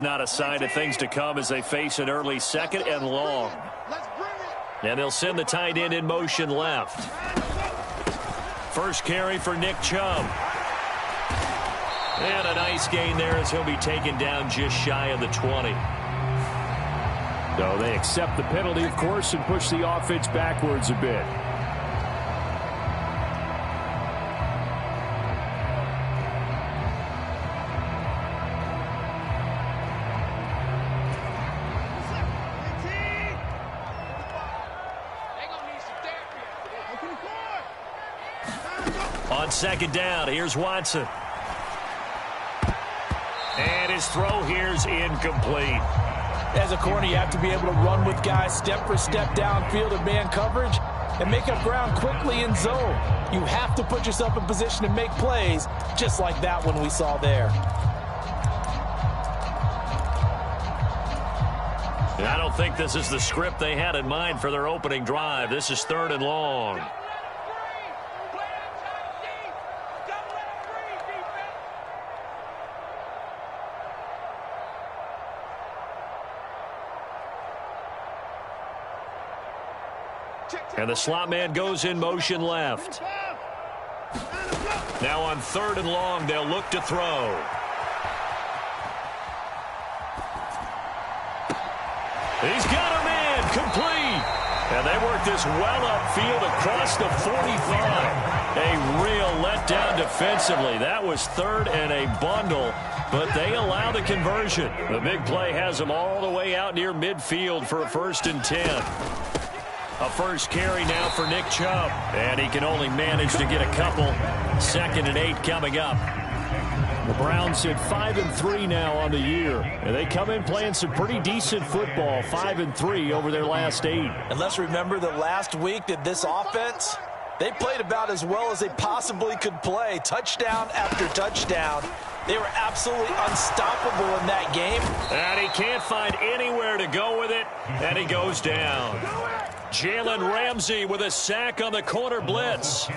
Not a sign of things to come as they face an early second and long. And they'll send the tight end in motion left. First carry for Nick Chubb. And a nice gain there as he'll be taken down just shy of the 20. So they accept the penalty, of course, and push the offense backwards a bit. On second down, here's Watson. And his throw here's incomplete. As a corner, you have to be able to run with guys step for step downfield in man coverage and make up ground quickly in zone. You have to put yourself in position to make plays, just like that one we saw there. I don't think this is the script they had in mind for their opening drive. This is third and long. And the slot man goes in motion left. Now on third and long, they'll look to throw. He's got him in, complete. And they work this well upfield across the 45. A real letdown defensively. That was third and a bundle, but they allow the conversion. The big play has them all the way out near midfield for a 1st and 10. A first carry now for Nick Chubb. And he can only manage to get a couple. 2nd and 8 coming up. The Browns sit 5-3 now on the year. And they come in playing some pretty decent football. 5-3 over their last 8. And let's remember that last week that this offense, they played about as well as they possibly could play. Touchdown after touchdown. They were absolutely unstoppable in that game. And he can't find anywhere to go with it. And he goes down. Jalen Ramsey with a sack on the corner blitz.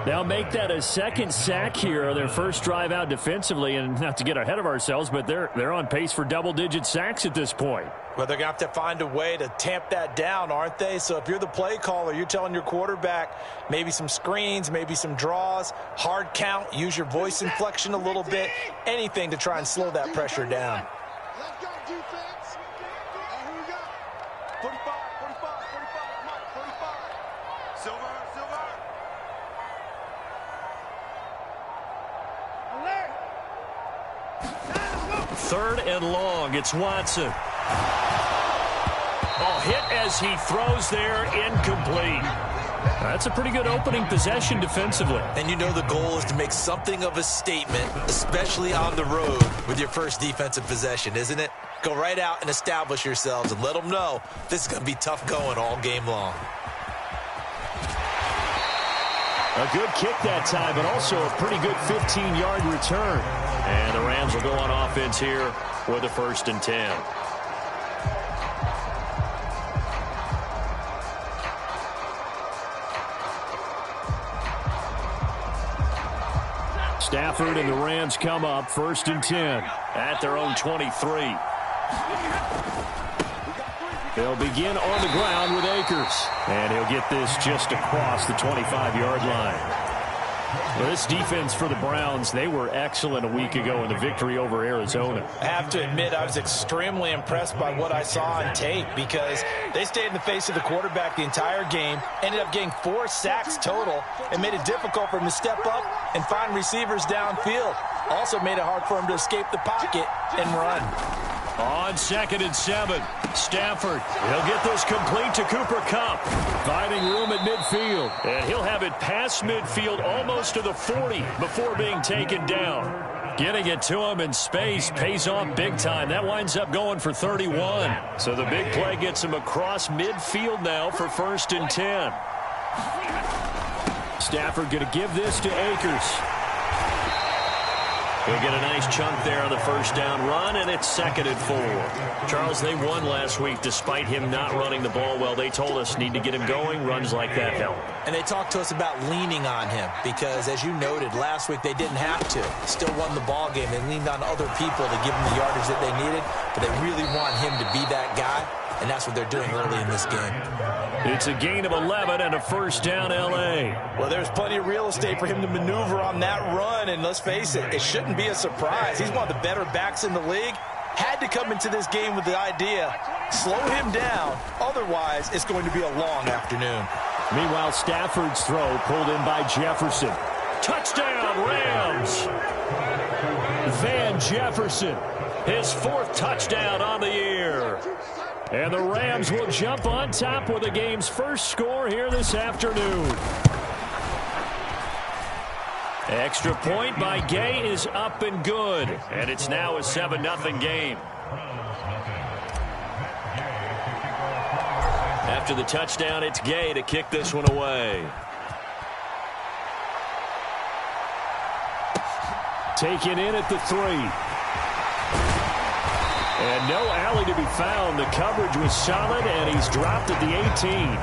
They'll make that a second sack here on their first drive out defensively. And not to get ahead of ourselves, but they're on pace for double-digit sacks at this point. Well, they're going to have to find a way to tamp that down, aren't they? So if you're the play caller, you're telling your quarterback maybe some screens, maybe some draws, hard count, use your voice inflection a little bit, anything to try and slow that pressure down. Let's go, defense. And who we got? 45, 45, 45, Mike, 45. Silver. Third and long, it's Watson. Oh, hit as he throws there, incomplete. That's a pretty good opening possession defensively. And you know the goal is to make something of a statement, especially on the road with your first defensive possession, isn't it? Go right out and establish yourselves and let them know this is going to be tough going all game long. A good kick that time, but also a pretty good 15-yard return. And the Rams will go on offense here with a 1st and 10. Stafford and the Rams come up 1st and 10 at their own 23. They'll begin on the ground with Akers. And he'll get this just across the 25-yard line. Well, this defense for the Browns, they were excellent a week ago in the victory over Arizona. I have to admit, I was extremely impressed by what I saw on tape because they stayed in the face of the quarterback the entire game, ended up getting 4 sacks total, and made it difficult for him to step up and find receivers downfield. Also made it hard for him to escape the pocket and run. On 2nd and 7, Stafford. He'll get this complete to Cooper Kupp. Finding room at midfield. And he'll have it past midfield almost to the 40 before being taken down. Getting it to him in space pays off big time. That winds up going for 31. So the big play gets him across midfield now for 1st and 10. Stafford going to give this to Akers. He'll get a nice chunk there on the first down run, and it's 2nd and 4. Charles, they won last week despite him not running the ball well. They told us need to get him going. Runs like that help. And they talked to us about leaning on him because, as you noted, last week they didn't have to. Still won the ball game. They leaned on other people to give them the yardage that they needed, but they really want him to be that guy, and that's what they're doing early in this game. It's a gain of 11 and a first down, L.A. Well, there's plenty of real estate for him to maneuver on that run, and let's face it, it shouldn't be a surprise. He's one of the better backs in the league. Had to come into this game with the idea, slow him down, otherwise it's going to be a long afternoon. Meanwhile, Stafford's throw pulled in by Jefferson. Touchdown, Rams! Van Jefferson. His 4th touchdown on the year. And the Rams will jump on top with the game's first score here this afternoon. Extra point by Gay is up and good. And it's now a 7-0 game. After the touchdown, it's Gay to kick this one away. Taken in at the 3. And no alley to be found. The coverage was solid, and he's dropped at the 18.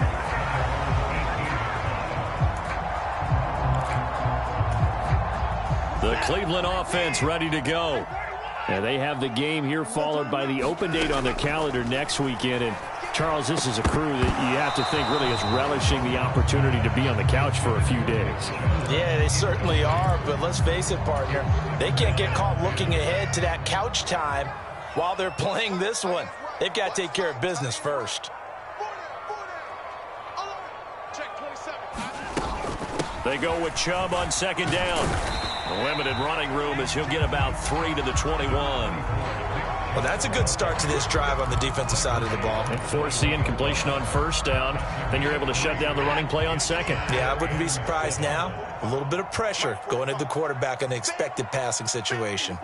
The Cleveland offense ready to go. And they have the game here followed by the open date on their calendar next weekend. And, Charles, this is a crew that you have to think really is relishing the opportunity to be on the couch for a few days. Yeah, they certainly are, but let's face it, partner. They can't get caught looking ahead to that couch time while they're playing this one. They've got to take care of business first. They go with Chubb on 2nd down. A limited running room as he'll get about 3 to the 21. Well, that's a good start to this drive on the defensive side of the ball. And forcing completion on 1st down. Then you're able to shut down the running play on 2nd. Yeah, I wouldn't be surprised now. A little bit of pressure going at the quarterback in an expected passing situation.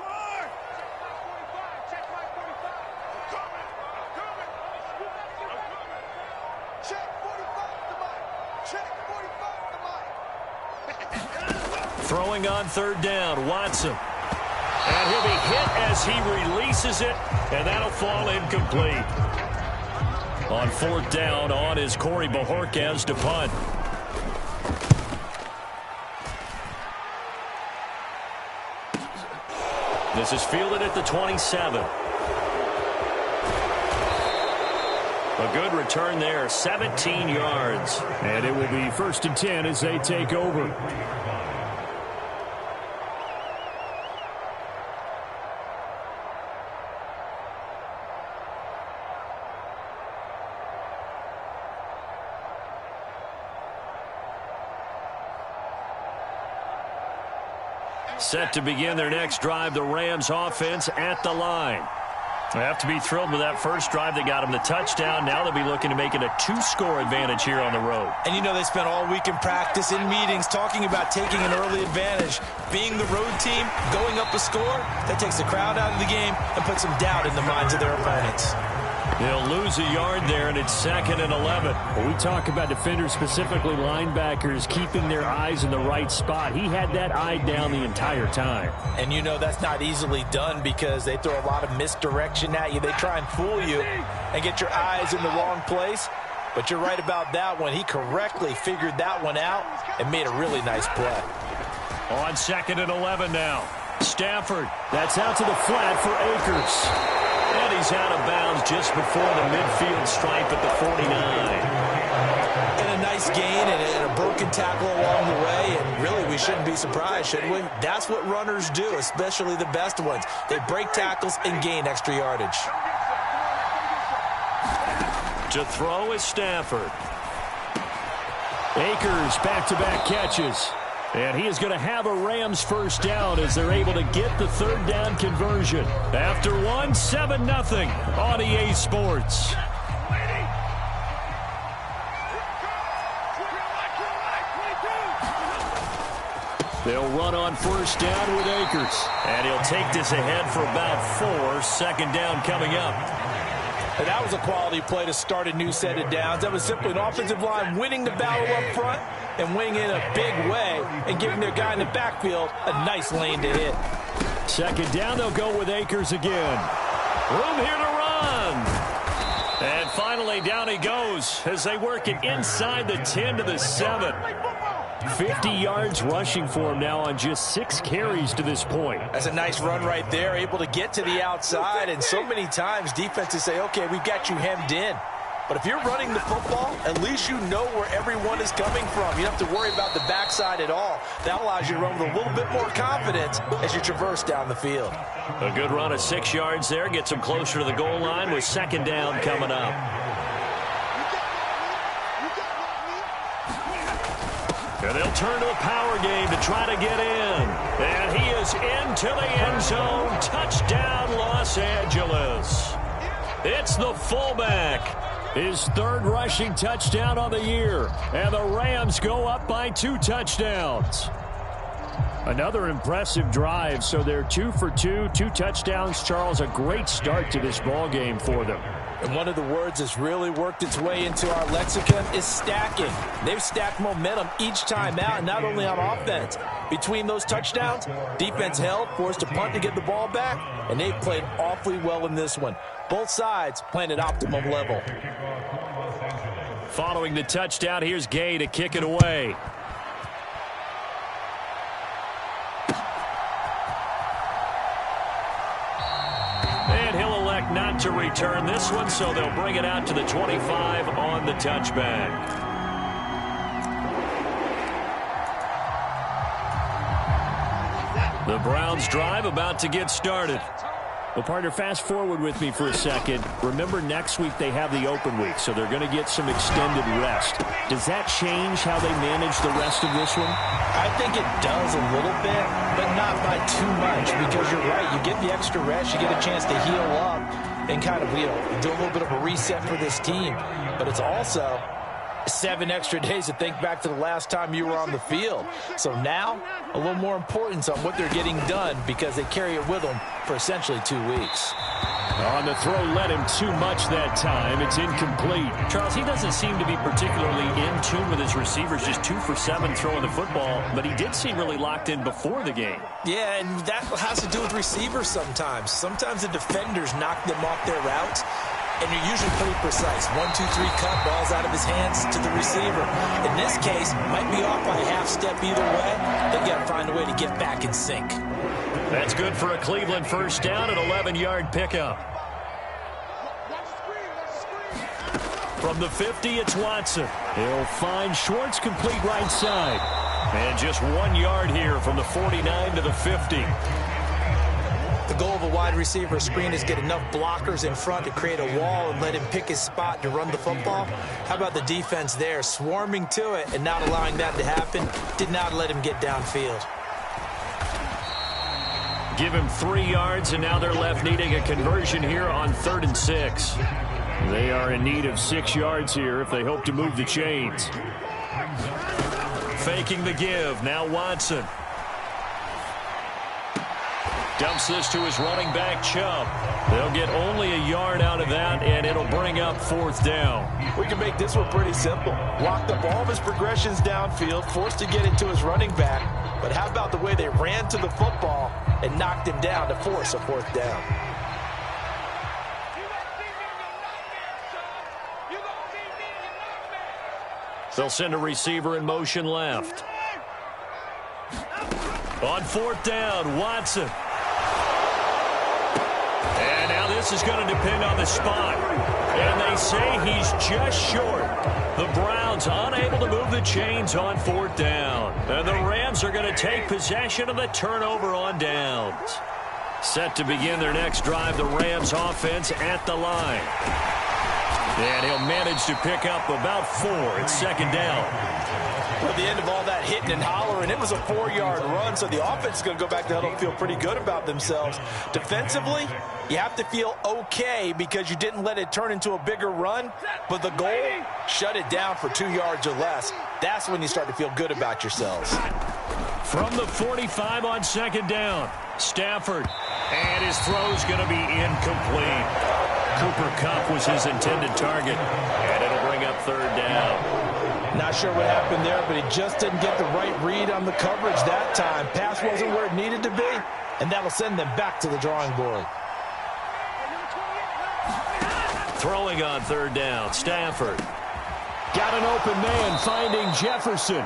Throwing on 3rd down, Watson. And he'll be hit as he releases it, and that'll fall incomplete. On 4th down, on is Corey Bojorquez to punt. This is fielded at the 27. A good return there, 17 yards. And it will be 1st and 10 as they take over. Set to begin their next drive, the Rams offense at the line. They have to be thrilled with that first drive that got them the touchdown. Now they'll be looking to make it a 2-score advantage here on the road. And you know they spent all week in practice, in meetings, talking about taking an early advantage. Being the road team, going up a score, that takes the crowd out of the game and puts some doubt in the minds of their opponents. They'll lose a yard there, and it's 2nd and 11. When we talk about defenders, specifically linebackers, keeping their eyes in the right spot. He had that eye down the entire time. And you know that's not easily done because they throw a lot of misdirection at you. They try and fool you and get your eyes in the wrong place. But you're right about that one. He correctly figured that one out and made a really nice play. On 2nd and 11 now. Stafford. That's out to the flat for Akers. And he's out of bounds just before the midfield stripe at the 49. And a nice gain and a broken tackle along the way. And really, we shouldn't be surprised, should we? That's what runners do, especially the best ones. They break tackles and gain extra yardage. To throw is Stafford. Akers back-to-back catches. And he is going to have a Rams first down as they're able to get the 3rd down conversion. After 7-0 on EA Sports. They'll run on 1st down with Akers. And he'll take this ahead for about 4. 2nd down coming up. And that was a quality play to start a new set of downs. That was simply an offensive line winning the battle up front and winning in a big way and giving their guy in the backfield a nice lane to hit. Second down, they'll go with Akers again. Room here to run. And finally, down he goes as they work it inside the 10 to the 7. 50 yards rushing for him now on just 6 carries to this point. That's a nice run right there, able to get to the outside. And so many times defenses say, okay, we've got you hemmed in. But if you're running the football, at least you know where everyone is coming from. You don't have to worry about the backside at all. That allows you to run with a little bit more confidence as you traverse down the field. A good run of 6 yards there gets them closer to the goal line with second down coming up. And they'll turn to a power game to try to get in. And he is into the end zone. Touchdown, Los Angeles. It's the fullback. His third rushing touchdown on the year. And the Rams go up by 2 touchdowns. Another impressive drive, so they're 2 for 2, 2 touchdowns. Charles, a great start to this ball game for them. And one of the words that's really worked its way into our lexicon is stacking. They've stacked momentum each time out, and not only on offense. Between those touchdowns, defense held, forced a punt to get the ball back, and they played awfully well in this one. Both sides playing at optimum level. Following the touchdown, here's Gay to kick it away. And he'll elect not to return this one, so they'll bring it out to the 25 on the touchback. The Browns drive about to get started. Well, partner, fast forward with me for a second. Remember, next week they have the open week, so they're going to get some extended rest. Does that change how they manage the rest of this one? I think it does a little bit, but not by too much, because you're right. You get the extra rest, you get a chance to heal up and kind of, do a little bit of a reset for this team. But it's also 7 extra days to think back to the last time you were on the field. So now, a little more importance on what they're getting done because they carry it with them for essentially 2 weeks. On the throw, led him too much that time. It's incomplete. Charles, he doesn't seem to be particularly in tune with his receivers, just 2 for 7 throwing the football, but he did seem really locked in before the game. Yeah, and that has to do with receivers sometimes. Sometimes the defenders knock them off their routes, and you're usually pretty precise. 1, 2, 3 cut, balls out of his hands to the receiver. In this case, might be off by a half step either way. They got to find a way to get back in sync. That's good for a Cleveland first down, an 11-yard pickup. From the 50, it's Watson. He'll find Schwartz complete right side. And just 1 yard here from the 49 to the 50. The goal of a wide receiver screen is get enough blockers in front to create a wall and let him pick his spot to run the football. How about the defense there, swarming to it and not allowing that to happen? Did not let him get downfield. Give him 3 yards, and now they're left needing a conversion here on 3rd and 6. They are in need of 6 yards here if they hope to move the chains. Faking the give, now Watson. Dumps this to his running back, Chubb. They'll get only a yard out of that, and it'll bring up 4th down. We can make this one pretty simple. Locked up all of his progressions downfield, forced to get it to his running back. But how about the way they ran to the football and knocked him down to force a 4th down? They'll send a receiver in motion left. On 4th down, Watson. And now this is going to depend on the spot. And they say he's just short. The Browns unable to move the chains on 4th down. And the Rams are going to take possession of the turnover on downs. Set to begin their next drive, the Rams offense at the line. And he'll manage to pick up about 4 at 2nd down. At the end of all that hitting and hollering, it was a 4-yard run, so the offense is going to go back to huddle and feel pretty good about themselves. Defensively, you have to feel okay because you didn't let it turn into a bigger run, but the goal, shut it down for 2 yards or less. That's when you start to feel good about yourselves. From the 45 on 2nd down, Stafford. And his throw's going to be incomplete. Cooper Kupp was his intended target, and it'll bring up 3rd down. Not sure what happened there, but he just didn't get the right read on the coverage that time. Pass wasn't where it needed to be. and that'll send them back to the drawing board. Throwing on third down, Stafford. Got an open man, finding Jefferson.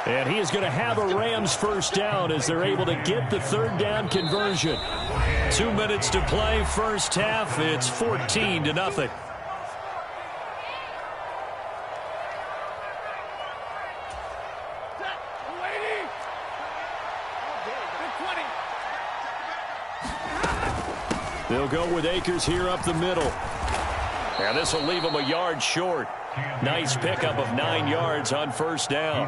And he is going to have a Rams first down as they're able to get the third down conversion. 2 minutes to play, first half. It's 14-0. They'll go with Akers here up the middle. And this will leave him a yard short. Nice pickup of 9 yards on first down.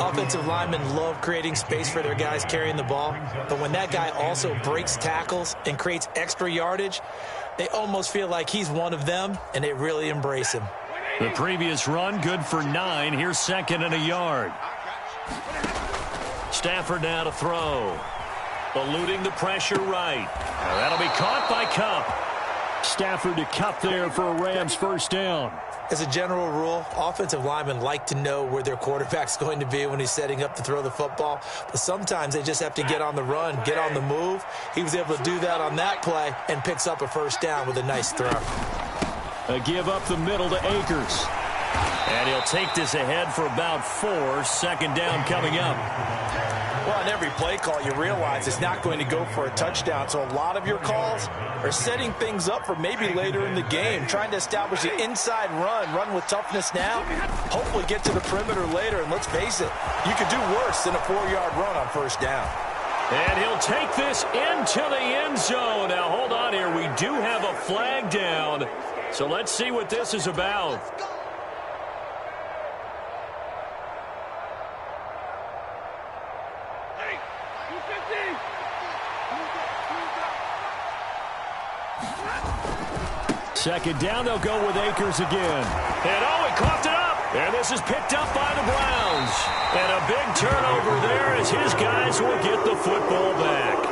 Offensive linemen love creating space for their guys carrying the ball, but when that guy also breaks tackles and creates extra yardage, they almost feel like he's one of them, and they really embrace him. The previous run, good for 9. Here's second and a yard. Stafford now to throw. Eluding the pressure right. Now that'll be caught by Kupp. Stafford to Kupp there for a Rams first down. As a general rule, offensive linemen like to know where their quarterback's going to be when he's setting up to throw the football. But sometimes they just have to get on the run, get on the move. He was able to do that on that play and picks up a first down with a nice throw. A give up the middle to Akers. And he'll take this ahead for about 4. Second down coming up. Well, on every play call, you realize it's not going to go for a touchdown. So a lot of your calls are setting things up for maybe later in the game, trying to establish the inside run with toughness now, hopefully get to the perimeter later. And let's face it, you could do worse than a 4-yard run on first down. And he'll take this into the end zone. Now, hold on here. We do have a flag down. So let's see what this is about. Second down, they'll go with Akers again. And he coughed it up. And this is picked up by the Browns. And a big turnover there as his guys will get the football back.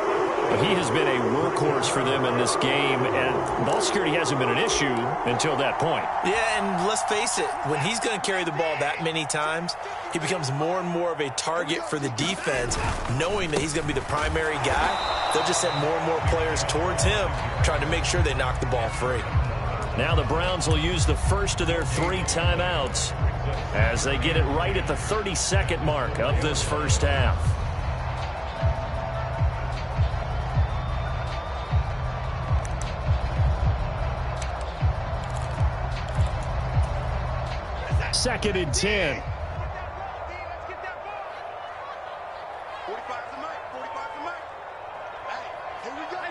But he has been a workhorse for them in this game, and ball security hasn't been an issue until that point. Yeah, and let's face it, when he's going to carry the ball that many times, he becomes more and more of a target for the defense, knowing that he's going to be the primary guy. They'll just send more and more players towards him, trying to make sure they knock the ball free. Now the Browns will use the first of their 3 timeouts as they get it right at the 30-second mark of this first half. Second and 10. 45's the mic. 45's the mic. Hey, here we go. 45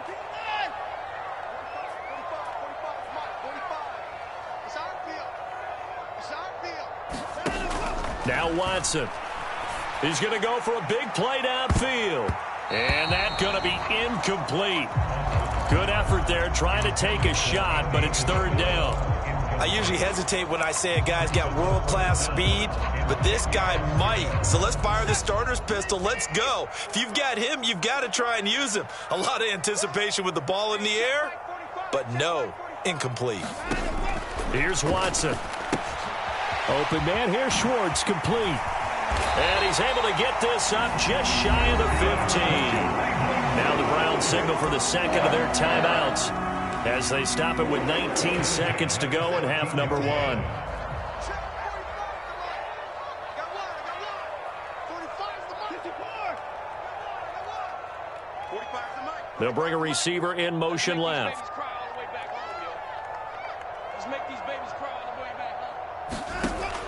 is mic. 45. It's our field. It's our field. Now Watson. He's going to go for a big play downfield. And that's going to be incomplete. Good effort there trying to take a shot, but it's third down. I usually hesitate when I say a guy's got world-class speed, but this guy might. So let's fire the starter's pistol. Let's go. If you've got him, you've got to try and use him. A lot of anticipation with the ball in the air, but no, incomplete. Here's Watson. Open man here, Schwartz, complete. And he's able to get this up just shy of the 15. Now the Browns signal for the second of their timeouts as they stop it with 19 seconds to go in half number 1. They'll bring a receiver in motion left.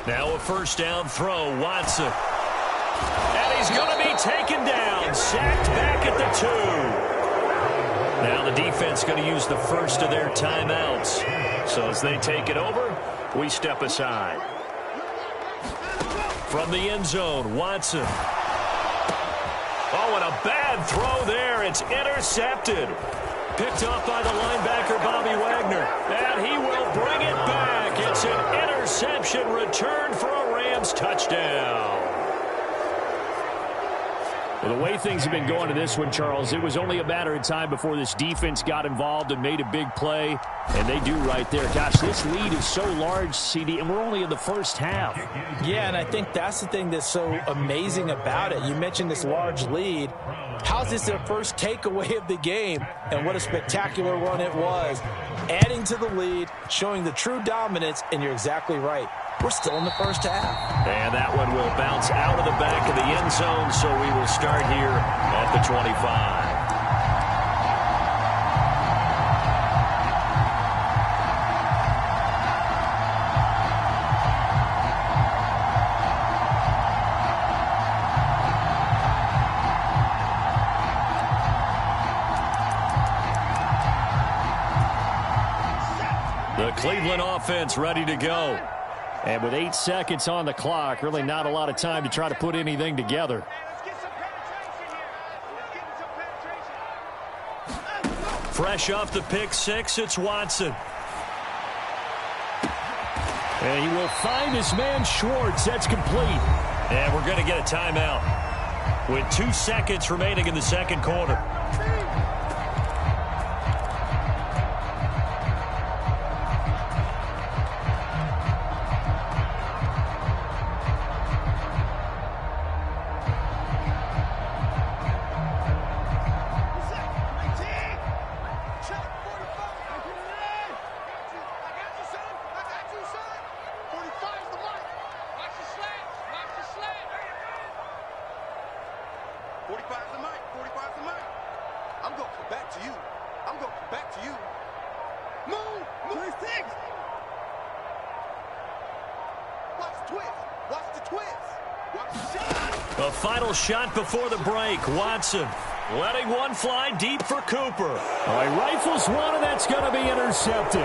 Now a first down throw, Watson. And he's going to be taken down, sacked back at the 2. Now the defense going to use the first of their timeouts. So as they take it over, we step aside. From the end zone, Watson. Oh, and a bad throw there. It's intercepted. Picked off by the linebacker, Bobby Wagner. And he will bring it back. It's an interception return for a Rams touchdown. Well, the way things have been going to this one, Charles, it was only a matter of time before this defense got involved and made a big play, and they do right there. Gosh, this lead is so large, CD, and we're only in the first half. Yeah, and I think that's the thing that's so amazing about it. You mentioned this large lead. How's this their first takeaway of the game? And what a spectacular run it was. Adding to the lead, showing the true dominance, and you're exactly right. We're still in the first half. And that one will bounce out of the back of the end zone, so we will start here at the 25. The Cleveland offense ready to go. And with 8 seconds on the clock, really not a lot of time to try to put anything together. Fresh off the pick six, it's Watson. And he will find his man Schwartz. That's complete. And we're going to get a timeout with 2 seconds remaining in the second quarter. A final shot before the break. Watson letting one fly deep for Cooper. All right, rifles one, and that's going to be intercepted.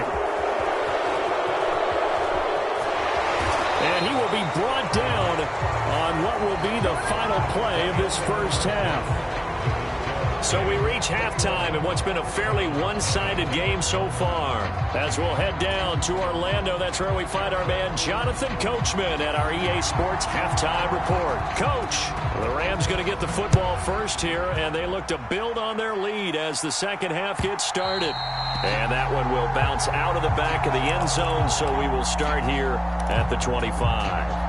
And he will be brought down on what will be the final play of this first half. So we reach halftime in what's been a fairly one-sided game so far. As we'll head down to Orlando, that's where we find our man Jonathan Coachman at our EA Sports Halftime Report. Coach, the Rams going to get the football first here, and they look to build on their lead as the second half gets started. And that one will bounce out of the back of the end zone, so we will start here at the 25.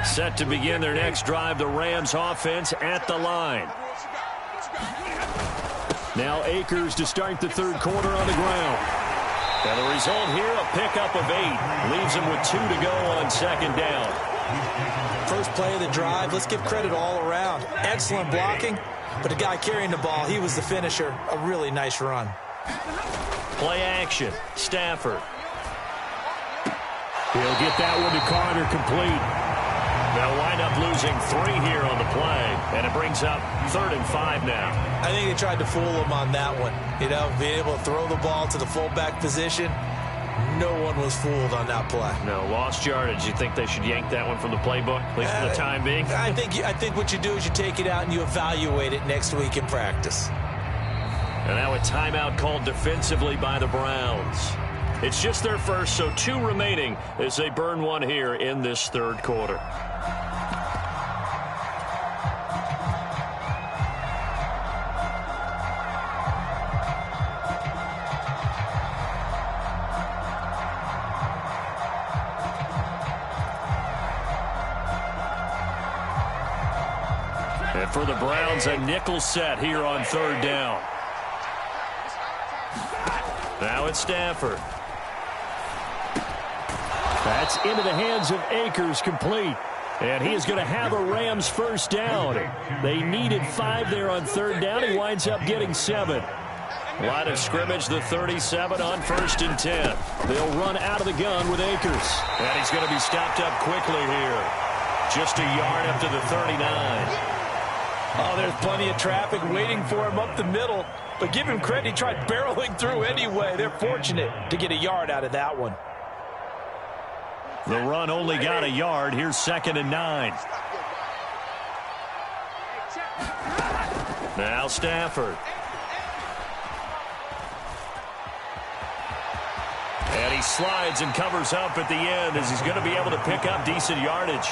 Set to begin their next drive, the Rams offense at the line. Now Akers to start the third quarter on the ground. And the result here, a pickup of 8. Leaves him with 2 to go on second down. First play of the drive, let's give credit all around. Excellent blocking, but the guy carrying the ball, he was the finisher. A really nice run. Play action, Stafford. He'll get that one to Carter, complete. They'll wind up losing 3 here on the play, and it brings up 3rd and 5 now. I think they tried to fool him on that one. You know, being able to throw the ball to the fullback position, no one was fooled on that play. No, lost yardage. You think they should yank that one from the playbook, at least for the time being? I think what you do is you take it out and you evaluate it next week in practice. And now a timeout called defensively by the Browns. It's just their first, so 2 remaining as they burn one here in this third quarter. And for the Browns, a nickel set here on third down. Now it's Stafford. That's into the hands of Akers, complete. And he is going to have a Rams first down. They needed 5 there on third down. He winds up getting 7. Line of scrimmage, the 37 on 1st and 10. They'll run out of the gun with Akers. And he's going to be stopped up quickly here. Just a yard up to the 39. Oh, there's plenty of traffic waiting for him up the middle. But give him credit, he tried barreling through anyway. They're fortunate to get a yard out of that one. The run only got a yard. Here's 2nd and 9. Now Stafford. And he slides and covers up at the end as he's going to be able to pick up decent yardage.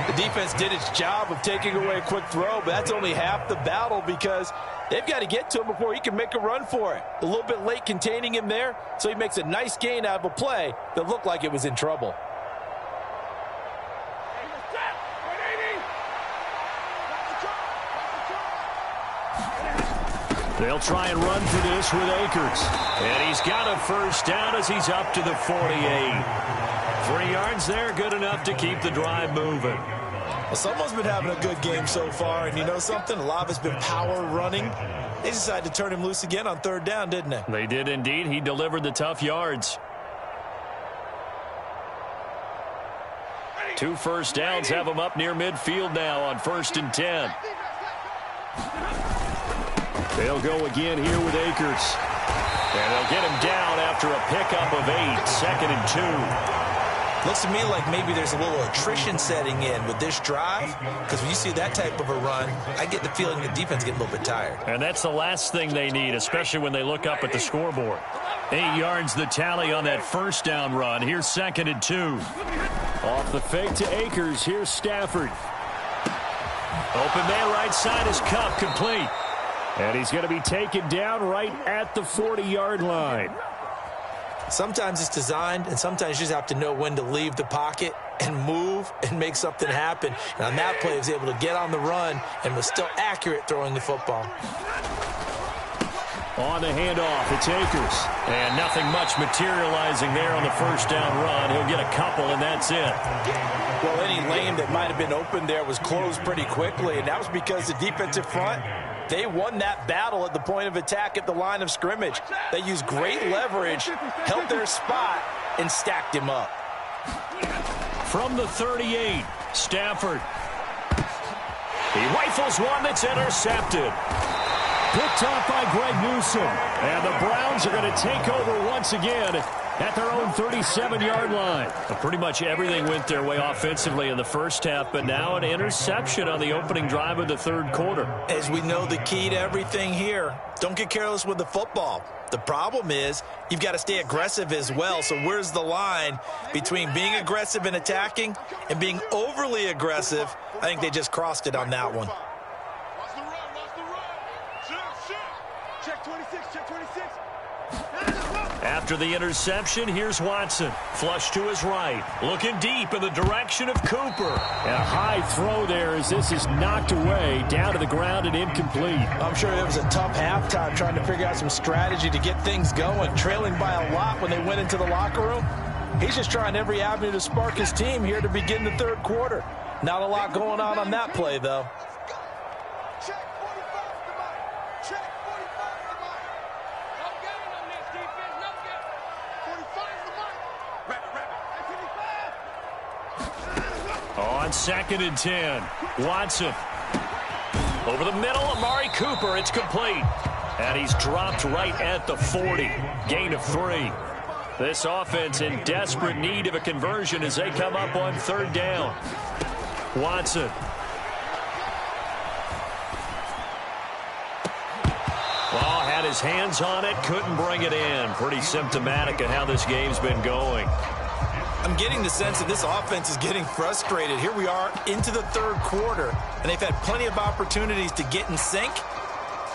The defense did its job of taking away a quick throw, but that's only half the battle because they've got to get to him before he can make a run for it. A little bit late containing him there, so he makes a nice gain out of a play that looked like it was in trouble. They'll try and run for this with Akers. And he's got a first down as he's up to the 48. 3 yards there, good enough to keep the drive moving. Well, someone's been having a good game so far, and you know something? A lot of it's been power running. They decided to turn him loose again on 3rd down, didn't they? They did indeed. He delivered the tough yards. 2 first downs have him up near midfield now on 1st and 10. They'll go again here with Akers. And they'll get him down after a pickup of 8, 2nd and 2. Looks to me like maybe there's a little attrition setting in with this drive, because when you see that type of a run, I get the feeling the defense getting a little bit tired. And that's the last thing they need, especially when they look up at the scoreboard. 8 yards the tally on that first down run. Here's 2nd and 2. Off the fake to Akers. Here's Stafford. Open man right side is Cup, complete. And he's going to be taken down right at the 40-yard line. Sometimes it's designed, and sometimes you just have to know when to leave the pocket and move and make something happen. And on that play, he was able to get on the run and was still accurate throwing the football. On the handoff, it's Akers. And nothing much materializing there on the first down run. He'll get a couple, and that's it. Well, any lane that might have been open there was closed pretty quickly, and that was because the defensive front, they won that battle at the point of attack at the line of scrimmage. They used great leverage, held their spot, and stacked him up. From the 38, Stafford. He rifles one that's intercepted. Picked off by Greg Newsom. And the Browns are going to take over once again at their own 37-yard line. Pretty much everything went their way offensively in the first half, but now an interception on the opening drive of the 3rd quarter. As we know, the key to everything here, don't get careless with the football. The problem is you've got to stay aggressive as well. So where's the line between being aggressive and attacking and being overly aggressive? I think they just crossed it on that one. Watch the run, watch the run. Check 26, check 26. After the interception, here's Watson. Flush to his right. Looking deep in the direction of Cooper. And a high throw there as this is knocked away, down to the ground and incomplete. I'm sure it was a tough halftime trying to figure out some strategy to get things going, trailing by a lot when they went into the locker room. He's just trying every avenue to spark his team here to begin the 3rd quarter. Not a lot going on that play, though. Check 45 to Mike. Check 45 to Mike. No gain on this defense, no gain. 45 to Mike. Wrap it. On 2nd and 10, Watson. Over the middle, Amari Cooper. It's complete. And he's dropped right at the 40. Gain of 3. This offense in desperate need of a conversion as they come up on 3rd down. Watson. Oh, had his hands on it, couldn't bring it in. Pretty symptomatic of how this game's been going. I'm getting the sense that this offense is getting frustrated. Here we are into the 3rd quarter, and they've had plenty of opportunities to get in sync.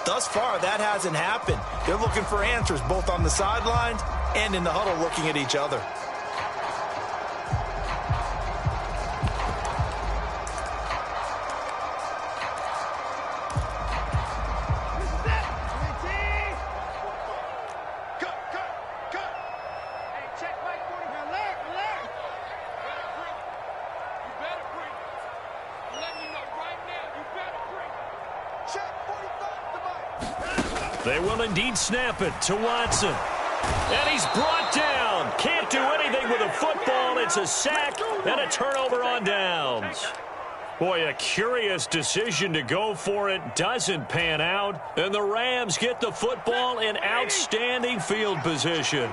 Thus far, that hasn't happened. They're looking for answers both on the sidelines and in the huddle looking at each other. They will indeed snap it to Watson. And he's brought down. Can't do anything with a football. It's a sack and a turnover on downs. Boy, a curious decision to go for it. Doesn't pan out. And the Rams get the football in outstanding field position.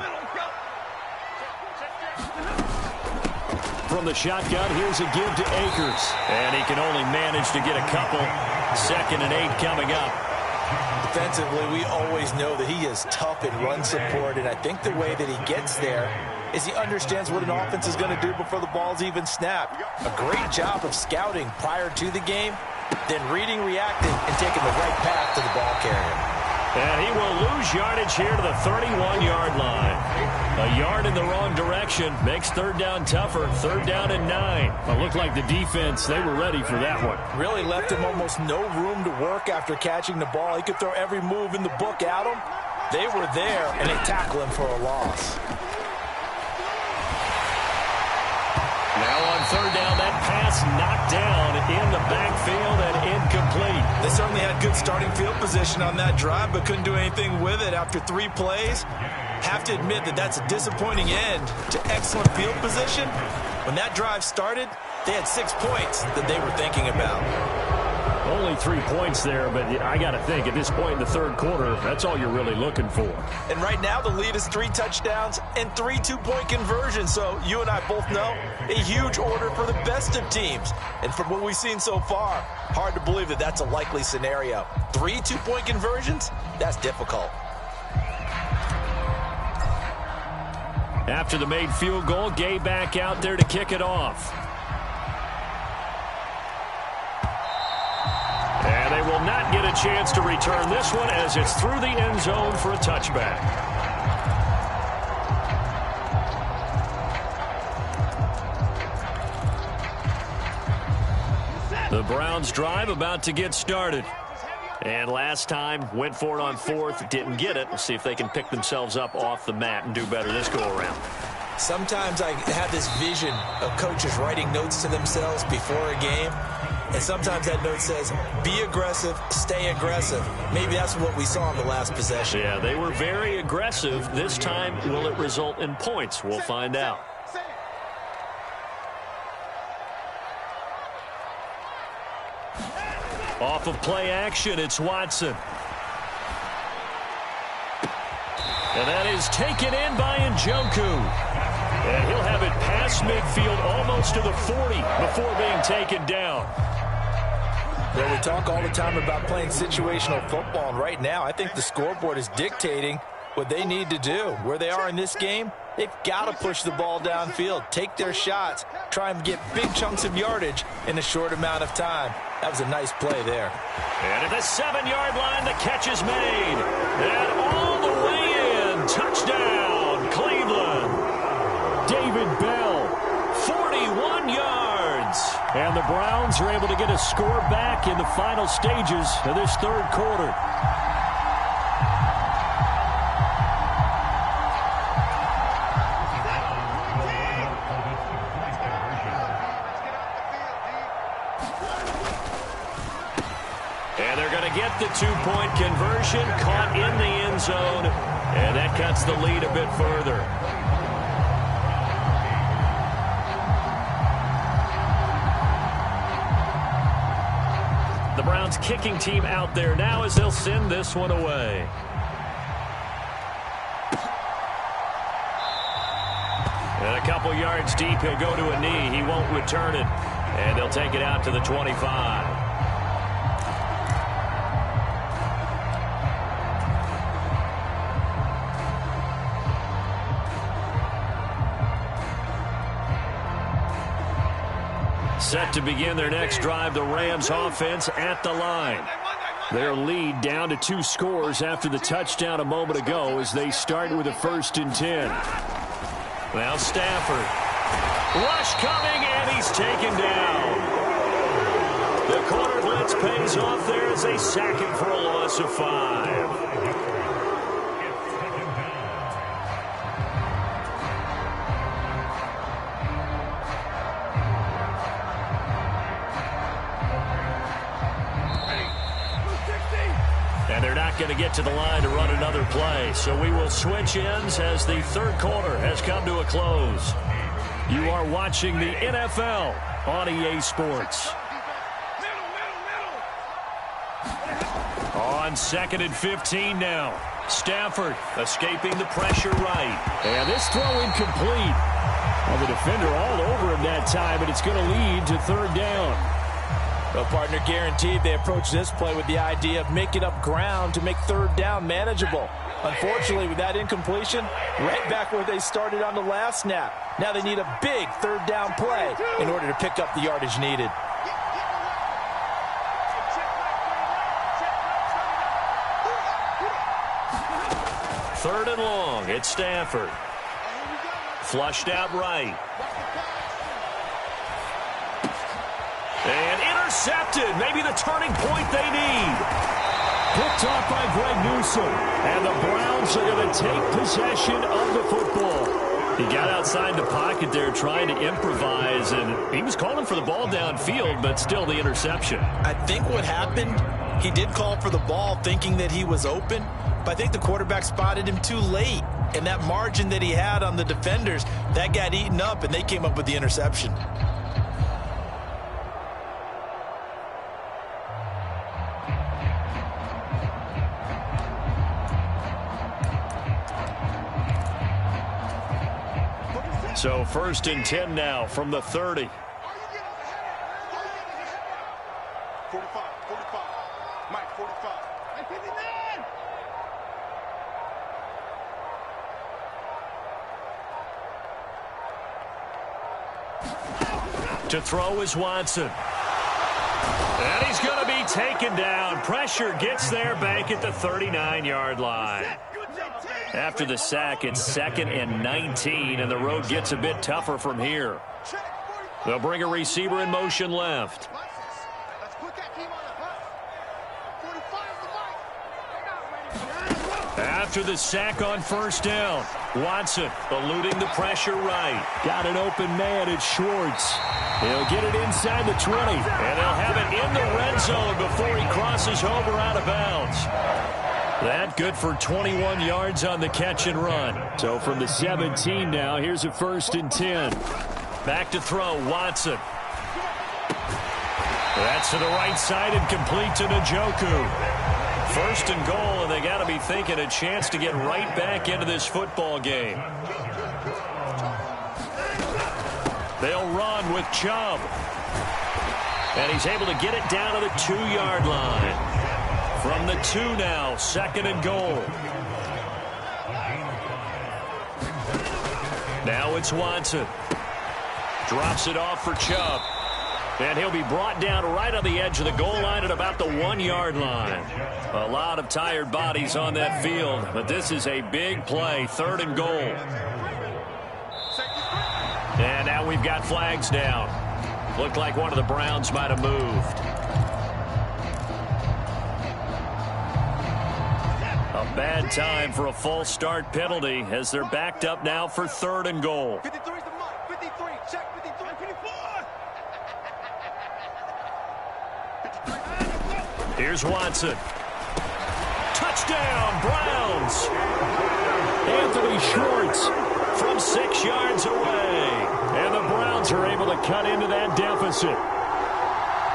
From the shotgun, here's a give to Akers. And he can only manage to get a couple. 2nd and 8 coming up. Defensively, we always know that he is tough in run support, and I think the way that he gets there is he understands what an offense is going to do before the ball's even snapped. A great job of scouting prior to the game, then reading, reacting, and taking the right path to the ball carrier. And he will lose yardage here to the 31-yard line. A yard in the wrong direction makes 3rd down tougher. 3rd down and 9. It looked like the defense, they were ready for that one. Really left him almost no room to work after catching the ball. He could throw every move in the book at him. They were there, and they tackle him for a loss. Now on 3rd down, that pass knocked down in the backfield and incomplete. They certainly had good starting field position on that drive, but couldn't do anything with it after 3 plays. Have to admit that that's a disappointing end to excellent field position. When that drive started, they had 6 points that they were thinking about. Only 3 points there, but I got to think at this point in the 3rd quarter, that's all you're really looking for. And right now the lead is 3 touchdowns and 3 two-point conversions. So you and I both know a huge order for the best of teams. And from what we've seen so far, hard to believe that that's a likely scenario. 3 two-point conversions? That's difficult. After the made field goal, Gay back out there to kick it off. And they will not get a chance to return this one as it's through the end zone for a touchback. The Browns drive about to get started. And last time, went for it on 4th, didn't get it. We'll see if they can pick themselves up off the mat and do better this go-around. Sometimes I have this vision of coaches writing notes to themselves before a game. And sometimes that note says, be aggressive, stay aggressive. Maybe that's what we saw in the last possession. Yeah, they were very aggressive. This time, will it result in points? We'll find out. Off of play action, it's Watson. And that is taken in by Njoku. And he'll have it past midfield almost to the 40 before being taken down. Well, we talk all the time about playing situational football, and right now I think the scoreboard is dictating what they need to do. Where they are in this game, they've got to push the ball downfield, take their shots, try and get big chunks of yardage in a short amount of time. That was a nice play there. And at the 7-yard line, the catch is made. And all the way in, touchdown, Cleveland. David Bell, 41 yards. And the Browns are able to get a score back in the final stages of this 3rd quarter. And they're going to get the 2-point conversion, caught in the end zone, and that cuts the lead a bit further. The Browns kicking team out there now as they'll send this one away. And a couple yards deep, he'll go to a knee. He won't return it. And they'll take it out to the 25. Set to begin their next drive, the Rams offense at the line. Their lead down to 2 scores after the touchdown a moment ago as they start with a 1st and 10. Now Stafford. Rush coming, and he's taken down. The corner blitz pays off there as they sack him for a loss of 5. And they're not going to get to the line to run another play. So we will switch ends as the 3rd quarter has come to a close. You are watching the NFL on EA Sports. On 2nd and 15 now. Stafford escaping the pressure right. And this throw incomplete. And the defender all over him that time, and it's going to lead to 3rd down. Well, partner, guaranteed they approach this play with the idea of making up ground to make third down manageable. Unfortunately, with that incompletion, right back where they started on the last snap. Now they need a big third down play in order to pick up the yardage needed. Third and long. It's Stafford. Flushed out right. And intercepted. Maybe the turning point they need. Picked off by Greg Newsome. And the Browns are going to take possession of the football. He got outside the pocket there trying to improvise, and he was calling for the ball downfield, but still the interception. I think what happened, he did call for the ball thinking that he was open, but I think the quarterback spotted him too late. And that margin that he had on the defenders, that got eaten up, and they came up with the interception. So 1st and 10 now from the 30. 45, Mike, 45. Mike, 59. To throw is Watson. And he's going to be taken down. Pressure gets there back at the 39-yard line. After the sack, it's 2nd and 19, and the road gets a bit tougher from here. They'll bring a receiver in motion left. After the sack on 1st down, Watson eluding the pressure right. Got an open man, it's Schwartz. He'll get it inside the 20, and they'll have it in the red zone before he crosses over out of bounds. That good for 21 yards on the catch and run. So from the 17 now, here's a 1st and 10. Back to throw, Watson. That's to the right side and complete to Njoku. 1st and goal, and they got to be thinking a chance to get right back into this football game. They'll run with Chubb. And he's able to get it down to the 2-yard line. From the 2 now, 2nd and goal. Now it's Watson. Drops it off for Chubb. And he'll be brought down right on the edge of the goal line at about the 1-yard line. A lot of tired bodies on that field, but this is a big play, 3rd and goal. And now we've got flags down. Looked like one of the Browns might have moved. A bad time for a false start penalty as they're backed up now for 3rd and goal. 53 is the mark. 53, check 53, 54. Here's Watson. Touchdown, Browns. Anthony Schwartz from 6 yards away. And the Browns are able to cut into that deficit.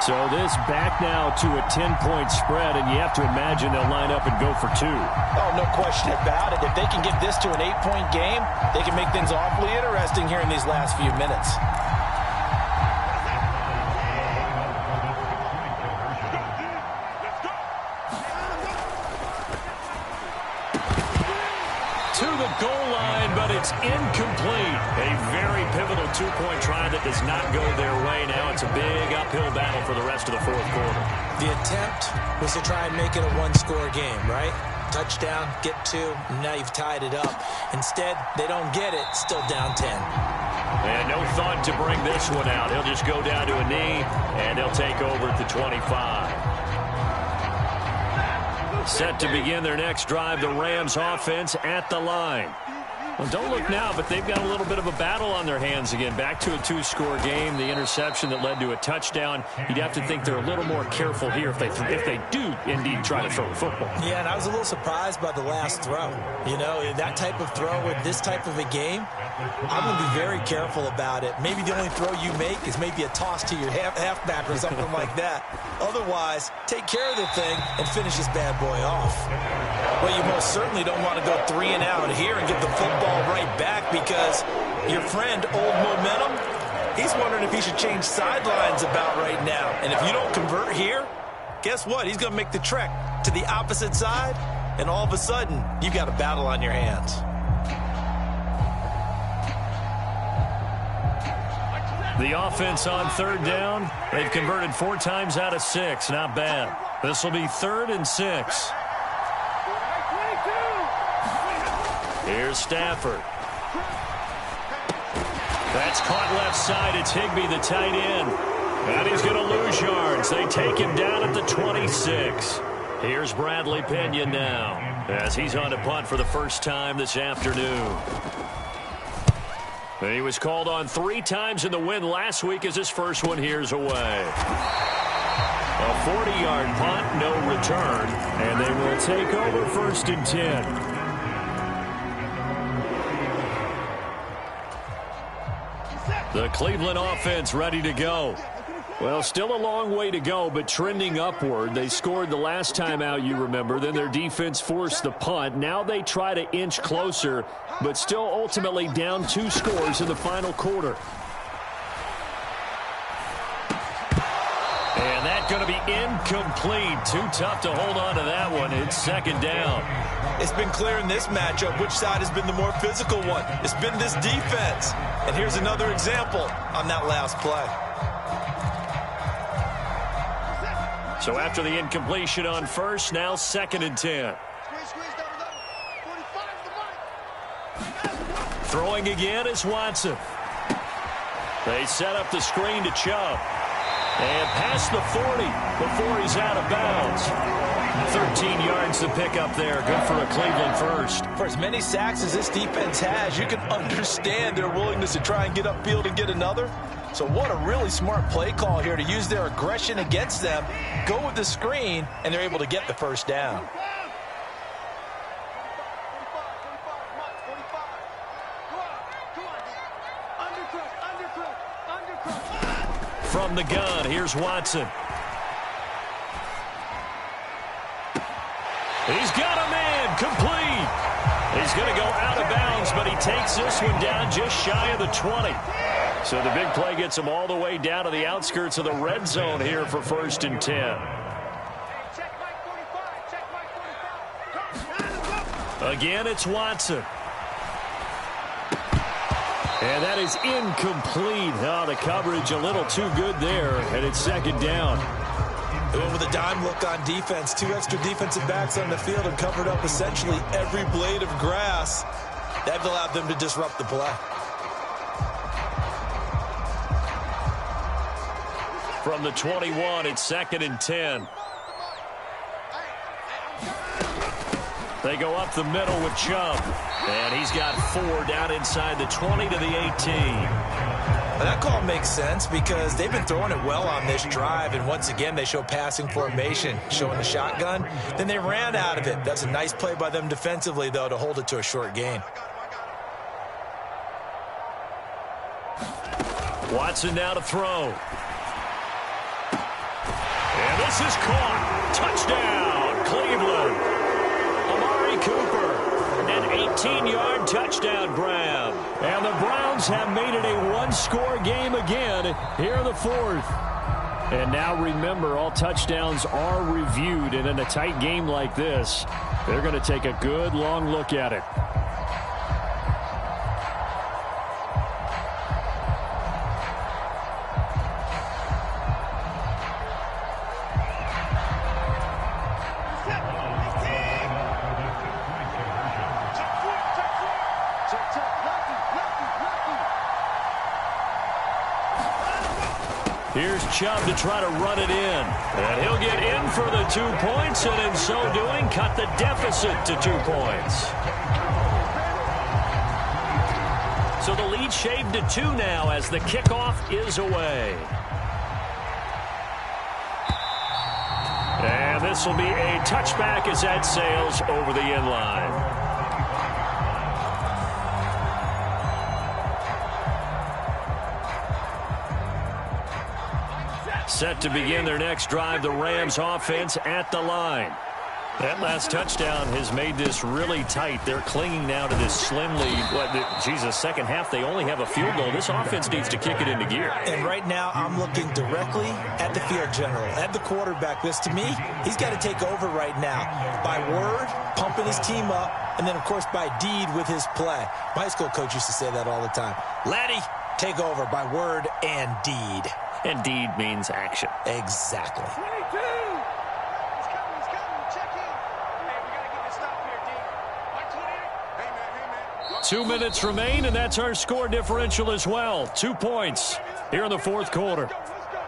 So this back now to a 10-point spread, and you have to imagine they'll line up and go for 2. Oh, no question about it. If they can get this to an 8-point game, they can make things awfully interesting here in these last few minutes. To the goal line, but it's incomplete. A very pivotal 2-point try that does not go their way. Now it's a big uphill battle for the rest of the 4th quarter. The attempt was to try and make it a 1-score game, right? Touchdown, get 2, and now you've tied it up. Instead, they don't get it, still down 10. And no thought to bring this one out. He'll just go down to a knee, and they'll take over at the 25. Set to begin their next drive, the Rams offense at the line. Well, don't look now, but they've got a little bit of a battle on their hands again. Back to a 2-score game, the interception that led to a touchdown. You'd have to think they're a little more careful here if they do indeed try to throw the football. Yeah, and I was a little surprised by the last throw. You know, that type of throw with this type of a game, I'm going to be very careful about it. Maybe the only throw you make is maybe a toss to your halfback or something like that. Otherwise, take care of the thing and finish this bad boy off. Well, you most certainly don't want to go 3 and out here and give the football right back, because your friend, old momentum, He's wondering if he should change sidelines about right now. And if you don't convert here, guess what? He's going to make the trek to the opposite side, and all of a sudden, you've got a battle on your hands. The offense on third down. They've converted 4 times out of 6. Not bad. This will be 3rd and 6. Here's Stafford. That's caught left side. It's Higbee, the tight end. And he's going to lose yards. They take him down at the 26. Here's Bradley Pena now, as he's on to punt for the first time this afternoon. He was called on 3 times in the win last week as his first one here's away. A 40-yard punt, no return, and they will take over 1st and 10. The Cleveland offense ready to go. Well, still a long way to go, but trending upward. They scored the last time out, you remember. Then their defense forced the punt. Now they try to inch closer, but still ultimately down 2 scores in the final quarter. And that's going to be incomplete. Too tough to hold on to that one. It's 2nd down. It's been clear in this matchup which side has been the more physical one. It's been this defense. And here's another example on that last play. So after the incompletion on first, now 2nd and 10. Throwing again is Watson. They set up the screen to Chubb. And past the 40 before he's out of bounds. 13 yards to pick up there. Good for a Cleveland first. For as many sacks as this defense has, you can understand their willingness to try and get upfield and get another. So what a really smart play call here to use their aggression against them, go with the screen, and they're able to get the first down. From the gun, here's Watson. He's got a man, complete. He's going to go out of bounds, but he takes this one down just shy of the 20. So the big play gets him all the way down to the outskirts of the red zone here for 1st and 10. Again, it's Watson. And that is incomplete. Oh, the coverage a little too good there, and it's 2nd down. They went with a dime look on defense. 2 extra defensive backs on the field and covered up essentially every blade of grass. That allowed them to disrupt the play. From the 21, it's 2nd and 10. They go up the middle with Chubb. And he's got 4 down inside the 20 to the 18. And that call makes sense because they've been throwing it well on this drive. And once again, they show passing formation, showing the shotgun. Then they ran out of it. That's a nice play by them defensively, though, to hold it to a short gain. Watson now to throw. And this is caught. Touchdown, Cleveland. Amari Cooper. An 18-yard touchdown grab. And the Browns have made it a 1-score game again here in the 4th. And now remember, all touchdowns are reviewed. And in a tight game like this, they're going to take a good long look at it. Here's Chubb to try to run it in. And he'll get in for the 2 points, and in so doing, cut the deficit to 2 points. So the lead shaved to 2 now as the kickoff is away. And this will be a touchback as that sails over the end line. Set to begin their next drive, the Rams offense at the line. That last touchdown has made this really tight. They're clinging now to this slim lead. Second half, they only have a field goal. This offense needs to kick it into gear. And right now, I'm looking directly at the field general, at the quarterback. Because to me, he's got to take over right now. By word, pumping his team up, and then, of course, by deed with his play. My high school coach used to say that all the time. Laddie, take over by word and deed. And deed means action. Exactly. 22. He's coming. Check in. Hey, we got to get this stop here, D. Like 28. Hey, man. 2 minutes remain, and that's our score differential as well. 2 points here in the fourth quarter. Let's go.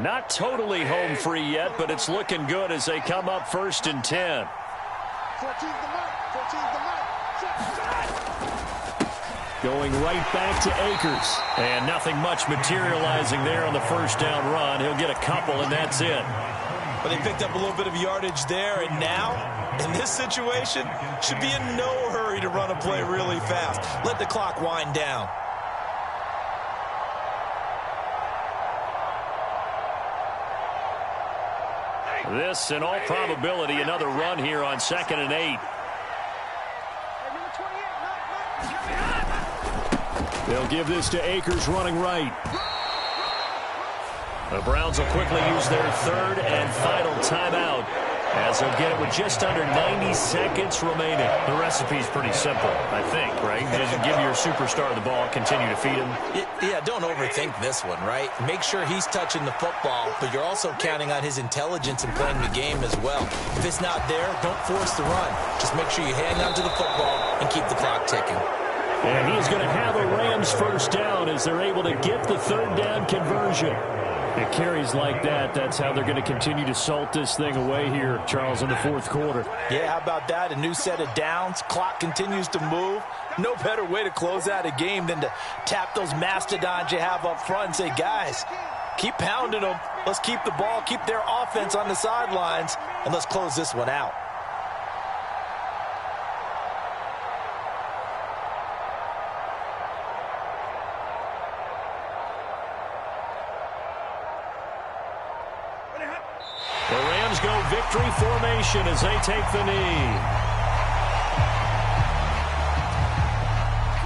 Not totally home free yet, but it's looking good as they come up 1st and 10. 14's the mark. 14's the mark. Going right back to Akers. And nothing much materializing there on the first down run. He'll get a couple, and that's it. But they picked up a little bit of yardage there, and now, in this situation, should be in no hurry to run a play really fast. Let the clock wind down. This, in all probability, another run here on 2nd and 8. They'll give this to Akers running right. The Browns will quickly use their 3rd and final timeout as they'll get it with just under 90 seconds remaining. The recipe's pretty simple, I think, right? Just give your superstar the ball, continue to feed him. Yeah, don't overthink this one, right? Make sure he's touching the football, but you're also counting on his intelligence in playing the game as well. If it's not there, don't force the run. Just make sure you hang on to the football and keep the clock ticking. And he's going to have a Rams first down as they're able to get the 3rd down conversion. It carries like that. That's how they're going to continue to salt this thing away here, Charles, in the fourth quarter. Yeah, how about that? A new set of downs. Clock continues to move. No better way to close out a game than to tap those mastodons you have up front and say, guys, keep pounding them. Let's keep the ball, keep their offense on the sidelines, and let's close this one out. The Rams go victory formation as they take the knee.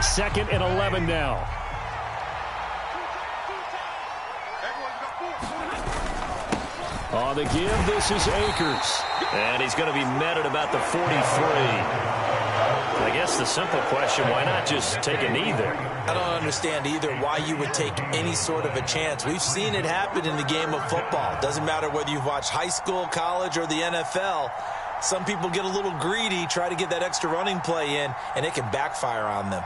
2nd and 11 now. On the give, this is Akers. And he's going to be met at about the 43. I guess the simple question, why not just take a knee there? I don't understand either why you would take any sort of a chance. We've seen it happen in the game of football. Doesn't matter whether you've watched high school, college, or the NFL. Some people get a little greedy, try to get that extra running play in, and it can backfire on them.